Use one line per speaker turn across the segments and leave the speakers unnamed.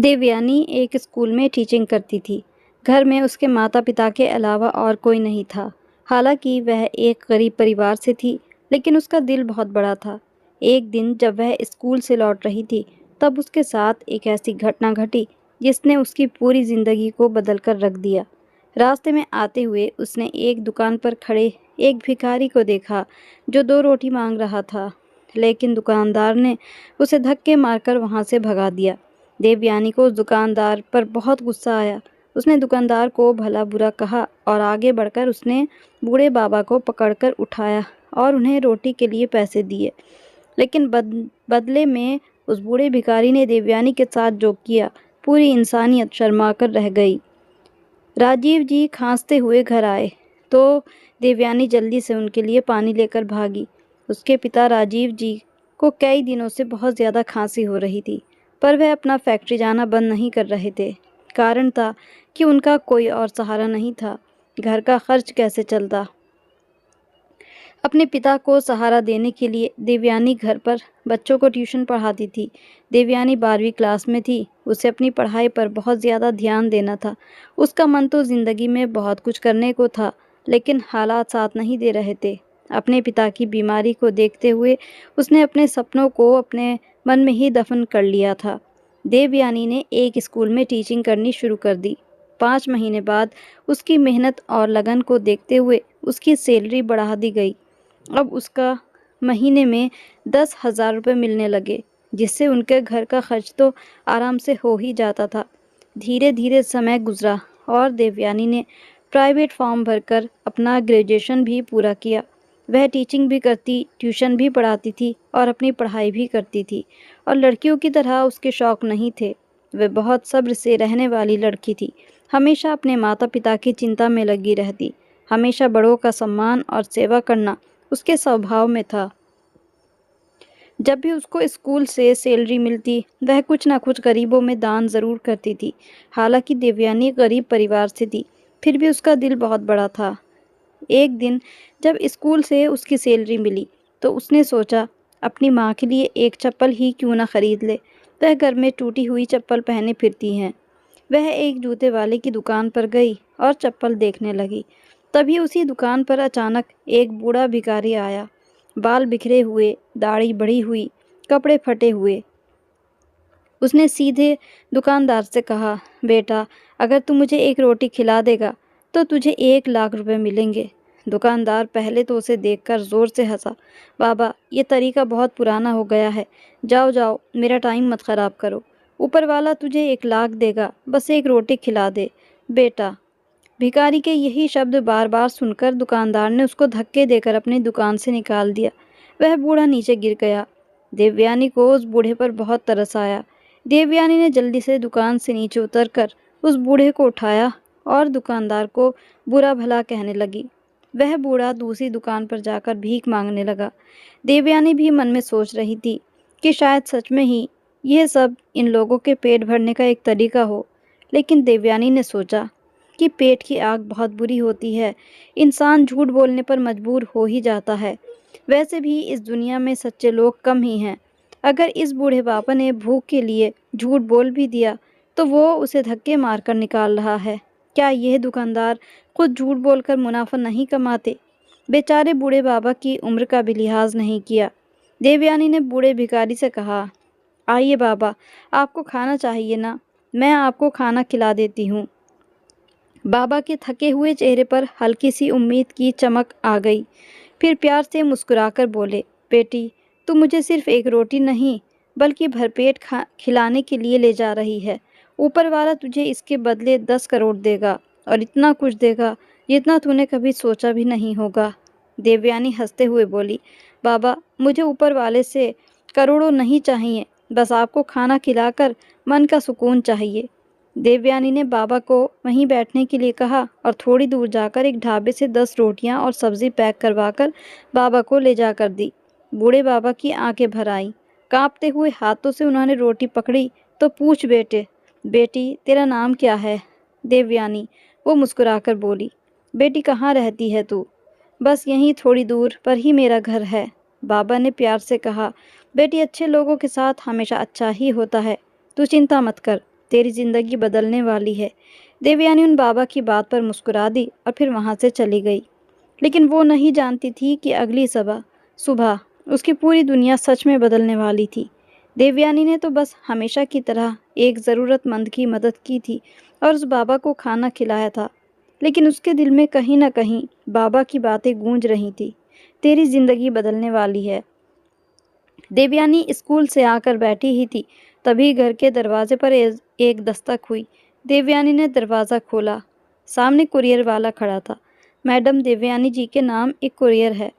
देवयानी एक स्कूल में टीचिंग करती थी। घर में उसके माता-पिता के अलावा और कोई नहीं था। हालांकि वह एक गरीब परिवार से थी, लेकिन उसका दिल बहुत बड़ा था। एक दिन जब वह स्कूल से लौट रही थी, तब उसके साथ एक ऐसी घटना घटी जिसने उसकी पूरी ज़िंदगी को बदल कर रख दिया। रास्ते में आते हुए उसने एक दुकान पर खड़े एक भिखारी को देखा, जो 2 रोटी मांग रहा था, लेकिन दुकानदार ने उसे धक्के मारकर वहाँ से भगा दिया। देवयानी को उस दुकानदार पर बहुत गुस्सा आया। उसने दुकानदार को भला बुरा कहा और आगे बढ़कर उसने बूढ़े बाबा को पकड़कर उठाया और उन्हें रोटी के लिए पैसे दिए। लेकिन बदले में उस बूढ़े भिखारी ने देवयानी के साथ जो किया, पूरी इंसानियत शर्मा कर रह गई। राजीव जी खांसते हुए घर आए तो देवयानी जल्दी से उनके लिए पानी लेकर भागी। उसके पिता राजीव जी को कई दिनों से बहुत ज़्यादा खांसी हो रही थी, पर वह अपना फैक्ट्री जाना बंद नहीं कर रहे थे। कारण था कि उनका कोई और सहारा नहीं था। घर का खर्च कैसे चलता? अपने पिता को सहारा देने के लिए देवयानी घर पर बच्चों को ट्यूशन पढ़ाती थी। देवयानी 12वीं क्लास में थी। उसे अपनी पढ़ाई पर बहुत ज़्यादा ध्यान देना था। उसका मन तो ज़िंदगी में बहुत कुछ करने को था, लेकिन हालात साथ नहीं दे रहे थे। अपने पिता की बीमारी को देखते हुए उसने अपने सपनों को अपने मन में ही दफन कर लिया था। देवयानी ने एक स्कूल में टीचिंग करनी शुरू कर दी। 5 महीने बाद उसकी मेहनत और लगन को देखते हुए उसकी सैलरी बढ़ा दी गई। अब उसका महीने में 10,000 रुपये मिलने लगे, जिससे उनके घर का खर्च तो आराम से हो ही जाता था। धीरे धीरे समय गुजरा और देवयानी ने प्राइवेट फॉर्म भरकर अपना ग्रेजुएशन भी पूरा किया। वह टीचिंग भी करती, ट्यूशन भी पढ़ाती थी और अपनी पढ़ाई भी करती थी। और लड़कियों की तरह उसके शौक़ नहीं थे। वह बहुत सब्र से रहने वाली लड़की थी। हमेशा अपने माता पिता की चिंता में लगी रहती। हमेशा बड़ों का सम्मान और सेवा करना उसके स्वभाव में था। जब भी उसको स्कूल से सैलरी मिलती, वह कुछ ना कुछ गरीबों में दान ज़रूर करती थी। हालांकि देवयानी गरीब परिवार से थी, फिर भी उसका दिल बहुत बड़ा था। एक दिन जब स्कूल से उसकी सैलरी मिली, तो उसने सोचा अपनी माँ के लिए एक चप्पल ही क्यों ना खरीद ले। वह घर में टूटी हुई चप्पल पहने फिरती हैं। वह एक जूते वाले की दुकान पर गई और चप्पल देखने लगी। तभी उसी दुकान पर अचानक एक बूढ़ा भिखारी आया। बाल बिखरे हुए, दाढ़ी बढ़ी हुई, कपड़े फटे हुए। उसने सीधे दुकानदार से कहा, बेटा, अगर तू मुझे एक रोटी खिला देगा तो तुझे 1 लाख रुपए मिलेंगे। दुकानदार पहले तो उसे देखकर ज़ोर से हंसा। बाबा, ये तरीका बहुत पुराना हो गया है। जाओ जाओ, मेरा टाइम मत ख़राब करो। ऊपर वाला तुझे 1 लाख देगा, बस एक रोटी खिला दे बेटा। भिखारी के यही शब्द बार बार सुनकर दुकानदार ने उसको धक्के देकर अपनी दुकान से निकाल दिया। वह बूढ़ा नीचे गिर गया। देवयानी को उस बूढ़े पर बहुत तरस आया। देवयानी ने जल्दी से दुकान से नीचे उतरकर उस बूढ़े को उठाया और दुकानदार को बुरा भला कहने लगी। वह बूढ़ा दूसरी दुकान पर जाकर भीख मांगने लगा। देवयानी भी मन में सोच रही थी कि शायद सच में ही यह सब इन लोगों के पेट भरने का एक तरीका हो। लेकिन देवयानी ने सोचा कि पेट की आग बहुत बुरी होती है। इंसान झूठ बोलने पर मजबूर हो ही जाता है। वैसे भी इस दुनिया में सच्चे लोग कम ही हैं। अगर इस बूढ़े बाबा ने भूख के लिए झूठ बोल भी दिया, तो वो उसे धक्के मारकर निकाल रहा है। क्या यह दुकानदार खुद झूठ बोलकर मुनाफा नहीं कमाते? बेचारे बूढ़े बाबा की उम्र का भी लिहाज नहीं किया। देवयानी ने बूढ़े भिखारी से कहा, आइए बाबा, आपको खाना चाहिए ना? मैं आपको खाना खिला देती हूँ। बाबा के थके हुए चेहरे पर हल्की सी उम्मीद की चमक आ गई। फिर प्यार से मुस्कुराकर बोले, बेटी, तू मुझे सिर्फ एक रोटी नहीं, बल्कि भरपेट खिलाने के लिए ले जा रही है। ऊपर वाला तुझे इसके बदले 10 करोड़ देगा, और इतना कुछ देगा जितना तूने कभी सोचा भी नहीं होगा। देवयानी हंसते हुए बोली, बाबा, मुझे ऊपर वाले से करोड़ों नहीं चाहिए, बस आपको खाना खिलाकर मन का सुकून चाहिए। देवयानी ने बाबा को वहीं बैठने के लिए कहा और थोड़ी दूर जाकर एक ढाबे से 10 रोटियां और सब्जी पैक करवाकर बाबा को ले जाकर दी। बूढ़े बाबा की आंखें भर आईं। कांपते हुए हाथों से उन्होंने रोटी पकड़ी तो पूछ, बेटी, तेरा नाम क्या है? देवयानी, वो मुस्कुराकर बोली, बेटी, कहाँ रहती है तू? बस यहीं थोड़ी दूर पर ही मेरा घर है। बाबा ने प्यार से कहा, बेटी, अच्छे लोगों के साथ हमेशा अच्छा ही होता है। तू चिंता मत कर, तेरी ज़िंदगी बदलने वाली है। देवयानी उन बाबा की बात पर मुस्कुरा दी और फिर वहाँ से चली गई। लेकिन वो नहीं जानती थी कि अगली सुबह उसकी पूरी दुनिया सच में बदलने वाली थी। देवयानी ने तो बस हमेशा की तरह एक ज़रूरतमंद की मदद की थी और उस बाबा को खाना खिलाया था, लेकिन उसके दिल में कहीं न कहीं बाबा की बातें गूंज रही थी। तेरी ज़िंदगी बदलने वाली है। देवयानी स्कूल से आकर बैठी ही थी, तभी घर के दरवाजे पर एक दस्तक हुई। देवयानी ने दरवाज़ा खोला। सामने कुरियर वाला खड़ा था। मैडम, देवयानी जी के नाम एक कुरियर है।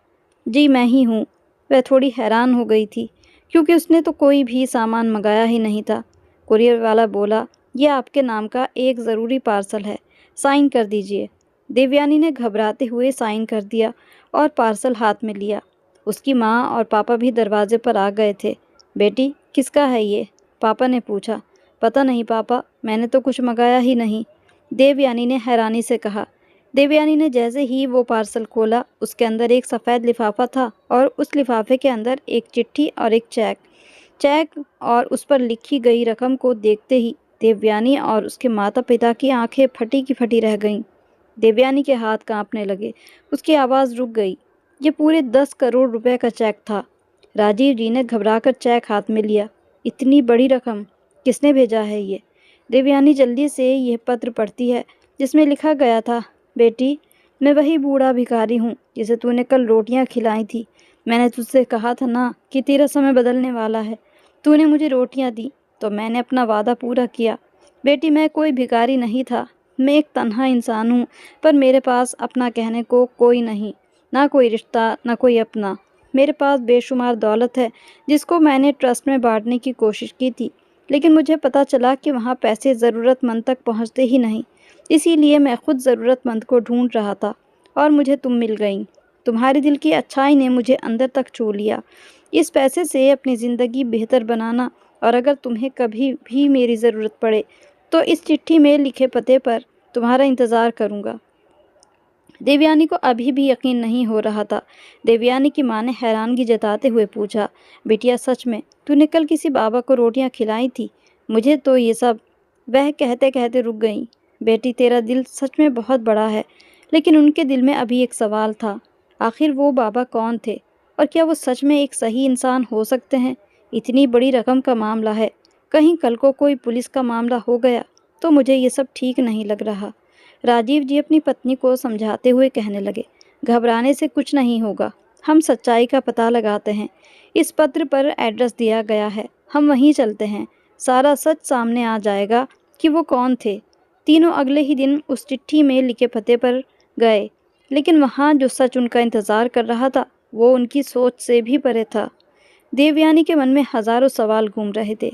जी मैं ही हूँ। वह थोड़ी हैरान हो गई थी, क्योंकि उसने तो कोई भी सामान मंगाया ही नहीं था। कुरियर वाला बोला, यह आपके नाम का एक ज़रूरी पार्सल है, साइन कर दीजिए। देवयानी ने घबराते हुए साइन कर दिया और पार्सल हाथ में लिया। उसकी माँ और पापा भी दरवाजे पर आ गए थे। बेटी, किसका है ये? पापा ने पूछा। पता नहीं पापा, मैंने तो कुछ मंगाया ही नहीं, देवयानी ने हैरानी से कहा। देवयानी ने जैसे ही वो पार्सल खोला, उसके अंदर एक सफ़ेद लिफाफा था और उस लिफाफे के अंदर एक चिट्ठी और एक चेक और उस पर लिखी गई रकम को देखते ही देवयानी और उसके माता पिता की आंखें फटी की फटी रह गईं। देवयानी के हाथ कांपने लगे। उसकी आवाज़ रुक गई। ये पूरे 10 करोड़ रुपए का चेक था। राजीव जी ने घबराकर चेक हाथ में लिया। इतनी बड़ी रकम किसने भेजा है ये? देवयानी जल्दी से यह पत्र पढ़ती है, जिसमें लिखा गया था, बेटी, मैं वही बूढ़ा भिखारी हूँ जिसे तूने कल रोटियाँ खिलाई थी। मैंने तुझसे कहा था ना कि तेरा समय बदलने वाला है। तूने मुझे रोटियाँ दी तो मैंने अपना वादा पूरा किया। बेटी, मैं कोई भिखारी नहीं था। मैं एक तन्हा इंसान हूँ, पर मेरे पास अपना कहने को कोई नहीं, ना कोई रिश्ता, ना कोई अपना। मेरे पास बेशुमार दौलत है, जिसको मैंने ट्रस्ट में बांटने की कोशिश की थी, लेकिन मुझे पता चला कि वहाँ पैसे ज़रूरतमंद तक पहुँचते ही नहीं। इसीलिए मैं खुद ज़रूरतमंद को ढूंढ रहा था और मुझे तुम मिल गई। तुम्हारे दिल की अच्छाई ने मुझे अंदर तक छू लिया। इस पैसे से अपनी ज़िंदगी बेहतर बनाना, और अगर तुम्हें कभी भी मेरी ज़रूरत पड़े तो इस चिट्ठी में लिखे पते पर तुम्हारा इंतज़ार करूँगा। देवयानी को अभी भी यकीन नहीं हो रहा था। देवयानी की माँ ने हैरानगी जताते हुए पूछा, बिटिया, सच में तूने कल किसी बाबा को रोटियां खिलाई थी? मुझे तो ये सब। वह कहते कहते रुक गई। बेटी, तेरा दिल सच में बहुत बड़ा है, लेकिन उनके दिल में अभी एक सवाल था। आखिर वो बाबा कौन थे, और क्या वो सच में एक सही इंसान हो सकते हैं? इतनी बड़ी रकम का मामला है, कहीं कल को कोई पुलिस का मामला हो गया तो मुझे ये सब ठीक नहीं लग रहा। राजीव जी अपनी पत्नी को समझाते हुए कहने लगे, घबराने से कुछ नहीं होगा, हम सच्चाई का पता लगाते हैं। इस पत्र पर एड्रेस दिया गया है, हम वहीं चलते हैं। सारा सच सामने आ जाएगा कि वो कौन थे। तीनों अगले ही दिन उस चिट्ठी में लिखे पते पर गए, लेकिन वहाँ जो सच उनका इंतज़ार कर रहा था वो उनकी सोच से भी परे था। देवयानी के मन में हज़ारों सवाल घूम रहे थे।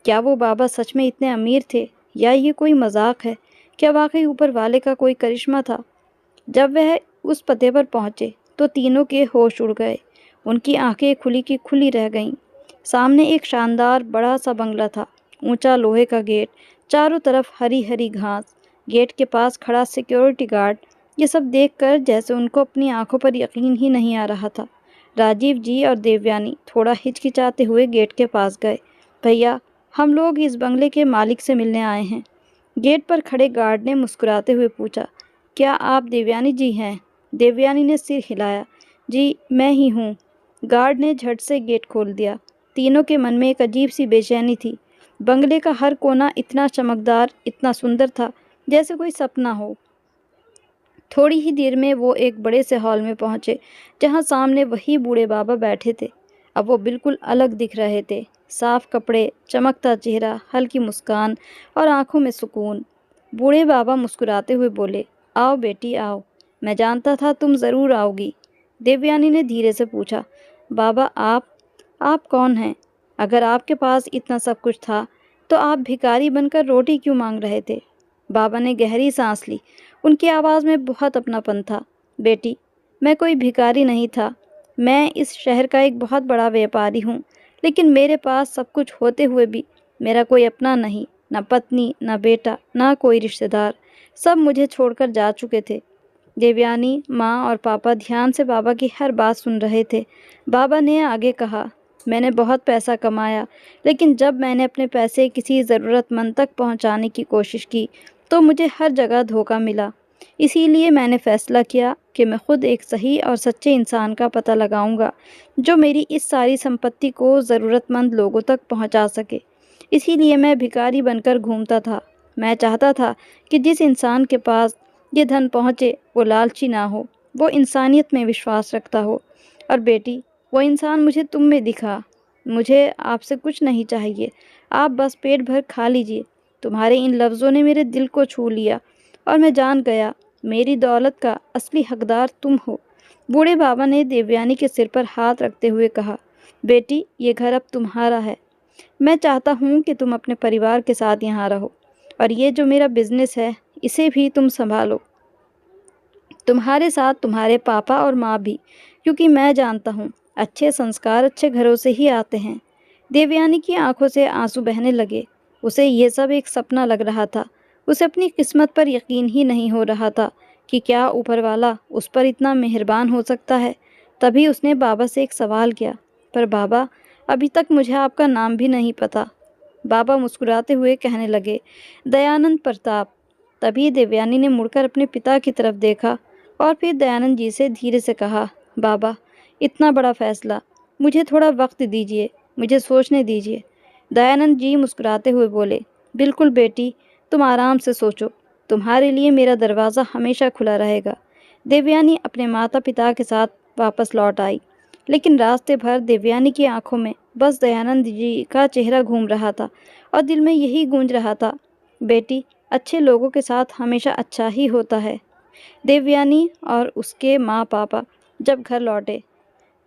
क्या वो बाबा सच में इतने अमीर थे, या ये कोई मजाक है? क्या वाकई ऊपर वाले का कोई करिश्मा था? जब वह उस पते पर पहुंचे तो तीनों के होश उड़ गए। उनकी आंखें खुली की खुली रह गईं। सामने एक शानदार बड़ा सा बंगला था। ऊंचा लोहे का गेट, चारों तरफ हरी हरी घास, गेट के पास खड़ा सिक्योरिटी गार्ड। ये सब देखकर जैसे उनको अपनी आंखों पर यकीन ही नहीं आ रहा था। राजीव जी और देवयानी थोड़ा हिचकिचाते हुए गेट के पास गए। भैया, हम लोग इस बंगले के मालिक से मिलने आए हैं। गेट पर खड़े गार्ड ने मुस्कुराते हुए पूछा, क्या आप देवयानी जी हैं? देवयानी ने सिर हिलाया। जी, मैं ही हूँ। गार्ड ने झट से गेट खोल दिया। तीनों के मन में एक अजीब सी बेचैनी थी। बंगले का हर कोना इतना चमकदार, इतना सुंदर था, जैसे कोई सपना हो। थोड़ी ही देर में वो एक बड़े से हॉल में पहुंचे, जहां सामने वही बूढ़े बाबा बैठे थे। अब वो बिल्कुल अलग दिख रहे थे। साफ कपड़े, चमकता चेहरा, हल्की मुस्कान और आंखों में सुकून। बूढ़े बाबा मुस्कुराते हुए बोले, आओ बेटी आओ, मैं जानता था तुम ज़रूर आओगी। देवयानी ने धीरे से पूछा, बाबा आप कौन हैं? अगर आपके पास इतना सब कुछ था तो आप भिखारी बनकर रोटी क्यों मांग रहे थे? बाबा ने गहरी सांस ली। उनकी आवाज़ में बहुत अपनापन था। बेटी, मैं कोई भिखारी नहीं था। मैं इस शहर का एक बहुत बड़ा व्यापारी हूँ, लेकिन मेरे पास सब कुछ होते हुए भी मेरा कोई अपना नहीं, ना पत्नी, ना बेटा, ना कोई रिश्तेदार। सब मुझे छोड़कर जा चुके थे। देवयानी, माँ और पापा ध्यान से बाबा की हर बात सुन रहे थे। बाबा ने आगे कहा, मैंने बहुत पैसा कमाया, लेकिन जब मैंने अपने पैसे किसी ज़रूरतमंद तक पहुंचाने की कोशिश की, तो मुझे हर जगह धोखा मिला। इसीलिए मैंने फ़ैसला किया कि मैं खुद एक सही और सच्चे इंसान का पता लगाऊंगा, जो मेरी इस सारी संपत्ति को ज़रूरतमंद लोगों तक पहुंचा सके। इसीलिए मैं भिखारी बनकर घूमता था। मैं चाहता था कि जिस इंसान के पास ये धन पहुंचे, वो लालची ना हो, वो इंसानियत में विश्वास रखता हो। और बेटी, वो इंसान मुझे तुम में दिखा। मुझे आपसे कुछ नहीं चाहिए, आप बस पेट भर खा लीजिए। तुम्हारे इन लफ्ज़ों ने मेरे दिल को छू लिया और मैं जान गया, मेरी दौलत का असली हकदार तुम हो। बूढ़े बाबा ने देवयानी के सिर पर हाथ रखते हुए कहा, बेटी, ये घर अब तुम्हारा है। मैं चाहता हूँ कि तुम अपने परिवार के साथ यहाँ रहो, और ये जो मेरा बिजनेस है, इसे भी तुम संभालो। तुम्हारे साथ तुम्हारे पापा और माँ भी, क्योंकि मैं जानता हूँ अच्छे संस्कार अच्छे घरों से ही आते हैं। देवयानी की आंखों से आंसू बहने लगे। उसे ये सब एक सपना लग रहा था। उसे अपनी किस्मत पर यकीन ही नहीं हो रहा था कि क्या ऊपर वाला उस पर इतना मेहरबान हो सकता है। तभी उसने बाबा से एक सवाल किया, पर बाबा, अभी तक मुझे आपका नाम भी नहीं पता। बाबा मुस्कुराते हुए कहने लगे, दयानंद प्रताप। तभी देवयानी ने मुड़कर अपने पिता की तरफ देखा और फिर दयानंद जी से धीरे से कहा, बाबा, इतना बड़ा फैसला, मुझे थोड़ा वक्त दीजिए, मुझे सोचने दीजिए। दयानंद जी मुस्कुराते हुए बोले, बिल्कुल बेटी, तुम आराम से सोचो, तुम्हारे लिए मेरा दरवाज़ा हमेशा खुला रहेगा। देवयानी अपने माता पिता के साथ वापस लौट आई, लेकिन रास्ते भर देवयानी की आंखों में बस दयानंद जी का चेहरा घूम रहा था और दिल में यही गूंज रहा था, बेटी, अच्छे लोगों के साथ हमेशा अच्छा ही होता है। देवयानी और उसके माँ पापा जब घर लौटे,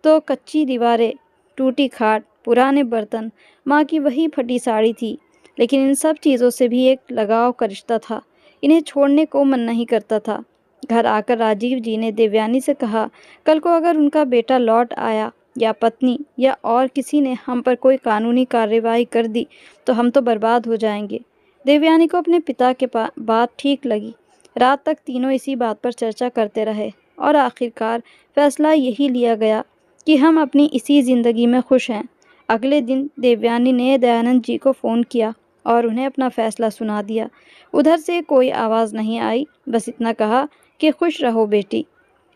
तो कच्ची दीवारें, टूटी खाट, पुराने बर्तन, माँ की वही फटी साड़ी थी। लेकिन इन सब चीज़ों से भी एक लगाव का रिश्ता था। इन्हें छोड़ने को मन नहीं करता था। घर आकर राजीव जी ने देवयानी से कहा, कल को अगर उनका बेटा लौट आया या पत्नी या और किसी ने हम पर कोई कानूनी कार्रवाई कर दी, तो हम तो बर्बाद हो जाएंगे। देवयानी को अपने पिता के बात ठीक लगी। रात तक तीनों इसी बात पर चर्चा करते रहे और आखिरकार फैसला यही लिया गया कि हम अपनी इसी ज़िंदगी में खुश हैं। अगले दिन देवयानी ने दयानंद जी को फ़ोन किया और उन्हें अपना फ़ैसला सुना दिया। उधर से कोई आवाज़ नहीं आई, बस इतना कहा कि खुश रहो बेटी।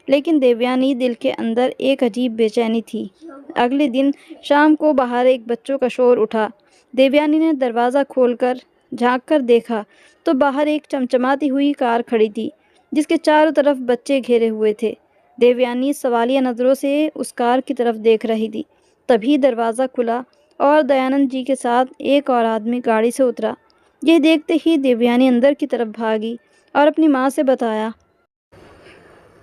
लेकिन देवयानी दिल के अंदर एक अजीब बेचैनी थी। अगले दिन शाम को बाहर एक बच्चों का शोर उठा। देवयानी ने दरवाज़ा खोलकर झांक कर देखा, तो बाहर एक चमचमाती हुई कार खड़ी थी, जिसके चारों तरफ बच्चे घेरे हुए थे। देवयानी सवालिया नज़रों से उस कार की तरफ देख रही थी। तभी दरवाज़ा खुला और दयानंद जी के साथ एक और आदमी गाड़ी से उतरा। यह देखते ही देवयानी अंदर की तरफ भागी और अपनी माँ से बताया।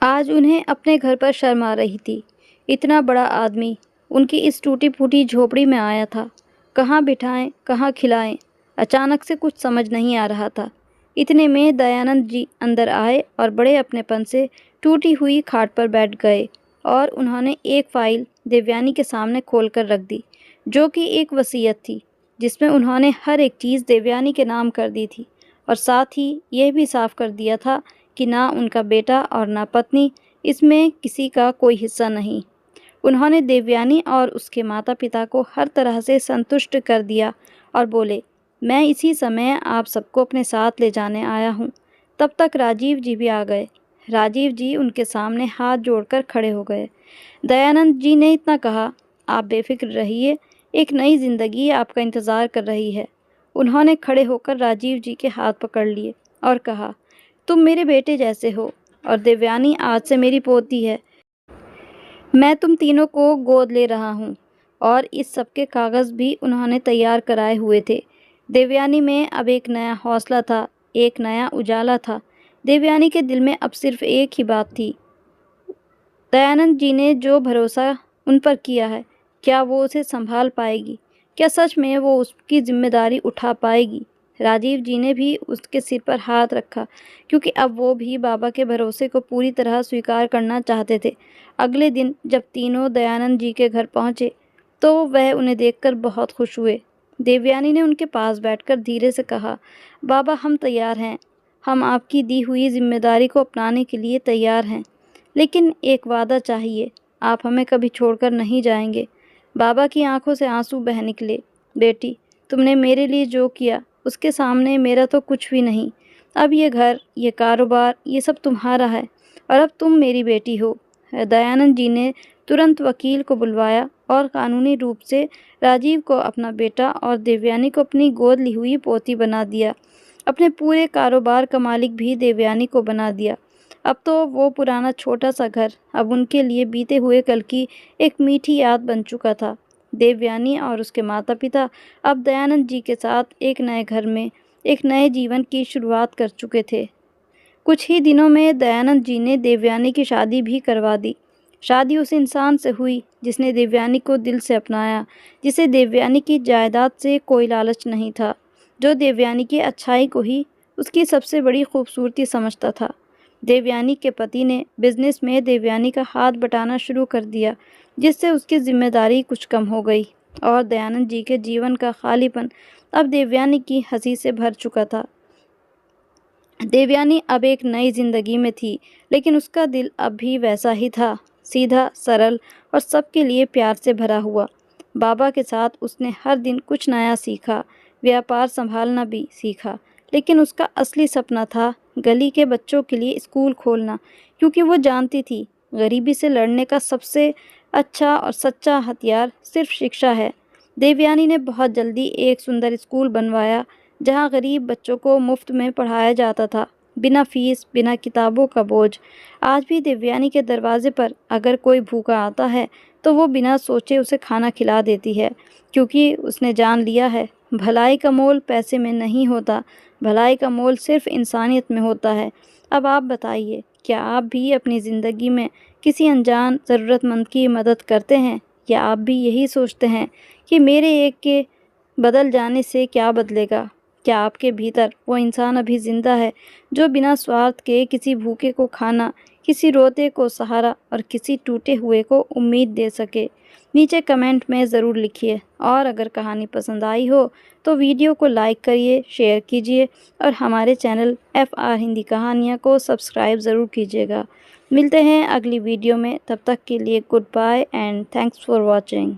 आज उन्हें अपने घर पर शर्म आ रही थी। इतना बड़ा आदमी उनकी इस टूटी फूटी झोपड़ी में आया था। कहाँ बिठाएं, कहाँ खिलाएं, अचानक से कुछ समझ नहीं आ रहा था। इतने में दयानंद जी अंदर आए और बड़े अपनेपन से टूटी हुई खाट पर बैठ गए और उन्होंने एक फ़ाइल देवयानी के सामने खोल कर रख दी, जो कि एक वसीयत थी, जिसमें उन्होंने हर एक चीज़ देवयानी के नाम कर दी थी और साथ ही यह भी साफ कर दिया था कि ना उनका बेटा और ना पत्नी, इसमें किसी का कोई हिस्सा नहीं। उन्होंने देवयानी और उसके माता पिता को हर तरह से संतुष्ट कर दिया और बोले, मैं इसी समय आप सबको अपने साथ ले जाने आया हूँ। तब तक राजीव जी भी आ गए। राजीव जी उनके सामने हाथ जोड़कर खड़े हो गए। दयानंद जी ने इतना कहा, आप बेफिक्र रहिए, एक नई ज़िंदगी आपका इंतज़ार कर रही है। उन्होंने खड़े होकर राजीव जी के हाथ पकड़ लिए और कहा, तुम मेरे बेटे जैसे हो और देवयानी आज से मेरी पोती है। मैं तुम तीनों को गोद ले रहा हूँ। और इस सब के कागज़ भी उन्होंने तैयार कराए हुए थे। देवयानी में अब एक नया हौसला था, एक नया उजाला था। देवयानी के दिल में अब सिर्फ एक ही बात थी, दयानंद जी ने जो भरोसा उन पर किया है, क्या वो उसे संभाल पाएगी? क्या सच में वो उसकी जिम्मेदारी उठा पाएगी? राजीव जी ने भी उसके सिर पर हाथ रखा, क्योंकि अब वो भी बाबा के भरोसे को पूरी तरह स्वीकार करना चाहते थे। अगले दिन जब तीनों दयानंद जी के घर पहुँचे, तो वह उन्हें देखकर बहुत खुश हुए। देवयानी ने उनके पास बैठकर धीरे से कहा, बाबा, हम तैयार हैं। हम आपकी दी हुई जिम्मेदारी को अपनाने के लिए तैयार हैं। लेकिन एक वादा चाहिए, आप हमें कभी छोड़कर नहीं जाएंगे। बाबा की आंखों से आंसू बह निकले। बेटी, तुमने मेरे लिए जो किया उसके सामने मेरा तो कुछ भी नहीं। अब ये घर, ये कारोबार, ये सब तुम्हारा है और अब तुम मेरी बेटी हो। दयानंद जी ने तुरंत वकील को बुलवाया और कानूनी रूप से राजीव को अपना बेटा और देवयानी को अपनी गोद ली हुई पोती बना दिया। अपने पूरे कारोबार का मालिक भी देवयानी को बना दिया। अब तो वो पुराना छोटा सा घर अब उनके लिए बीते हुए कल की एक मीठी याद बन चुका था। देवयानी और उसके माता पिता अब दयानंद जी के साथ एक नए घर में एक नए जीवन की शुरुआत कर चुके थे। कुछ ही दिनों में दयानंद जी ने देवयानी की शादी भी करवा दी। शादी उस इंसान से हुई जिसने देवयानी को दिल से अपनाया, जिसे देवयानी की जायदाद से कोई लालच नहीं था, जो देवयानी की अच्छाई को ही उसकी सबसे बड़ी खूबसूरती समझता था। देवयानी के पति ने बिजनेस में देवयानी का हाथ बटाना शुरू कर दिया, जिससे उसकी जिम्मेदारी कुछ कम हो गई और दयानंद जी के जीवन का खालीपन अब देवयानी की हंसी से भर चुका था। देवयानी अब एक नई जिंदगी में थी, लेकिन उसका दिल अब भी वैसा ही था, सीधा, सरल और सबके लिए प्यार से भरा हुआ। बाबा के साथ उसने हर दिन कुछ नया सीखा, व्यापार संभालना भी सीखा, लेकिन उसका असली सपना था गली के बच्चों के लिए स्कूल खोलना, क्योंकि वो जानती थी गरीबी से लड़ने का सबसे अच्छा और सच्चा हथियार सिर्फ शिक्षा है। देवयानी ने बहुत जल्दी एक सुंदर स्कूल बनवाया, जहाँ गरीब बच्चों को मुफ्त में पढ़ाया जाता था, बिना फीस, बिना किताबों का बोझ। आज भी देवयानी के दरवाजे पर अगर कोई भूखा आता है तो वो बिना सोचे उसे खाना खिला देती है, क्योंकि उसने जान लिया है भलाई का मोल पैसे में नहीं होता, भलाई का मोल सिर्फ इंसानियत में होता है। अब आप बताइए, क्या आप भी अपनी ज़िंदगी में किसी अनजान ज़रूरतमंद की मदद करते हैं, या आप भी यही सोचते हैं कि मेरे एक के बदल जाने से क्या बदलेगा? क्या आपके भीतर वो इंसान अभी ज़िंदा है जो बिना स्वार्थ के किसी भूखे को खाना, किसी रोते को सहारा और किसी टूटे हुए को उम्मीद दे सके? नीचे कमेंट में ज़रूर लिखिए, और अगर कहानी पसंद आई हो तो वीडियो को लाइक करिए, शेयर कीजिए और हमारे चैनल FR हिंदी कहानियाँ को सब्सक्राइब ज़रूर कीजिएगा। मिलते हैं अगली वीडियो में, तब तक के लिए good bye and thanks for watching.